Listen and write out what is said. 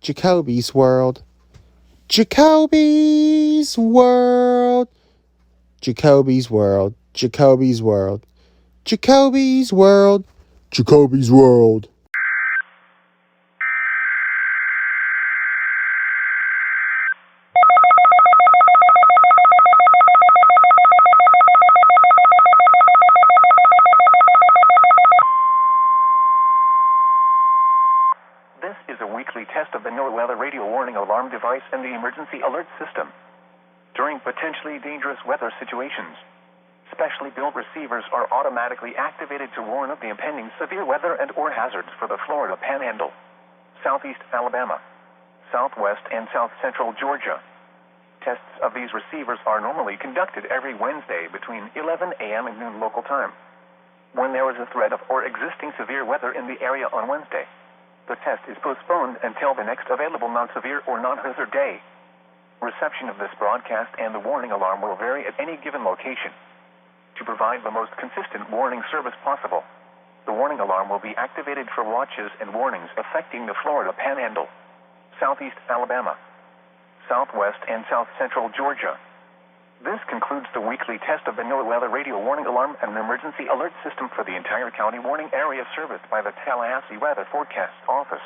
Jacoby's World. Jacoby's World. Jacoby's World. Jacoby's World. Jacoby's World. Jacoby's World. This is a weekly test of the NOAA weather radio warning alarm device and the emergency alert system. During potentially dangerous weather situations, specially built receivers are automatically activated to warn of the impending severe weather and/or hazards for the Florida Panhandle, Southeast Alabama, Southwest and South Central Georgia. Tests of these receivers are normally conducted every Wednesday between 11 a.m. and noon local time. When there is a threat of or existing severe weather in the area on Wednesday, the test is postponed until the next available non-severe or non-hazard day. Reception of this broadcast and the warning alarm will vary at any given location. To provide the most consistent warning service possible, the warning alarm will be activated for watches and warnings affecting the Florida Panhandle, Southeast Alabama, Southwest and South Central Georgia. This concludes the weekly test of the NOAA weather radio warning alarm and emergency alert system for the entire county warning area serviced by the Tallahassee Weather Forecast Office.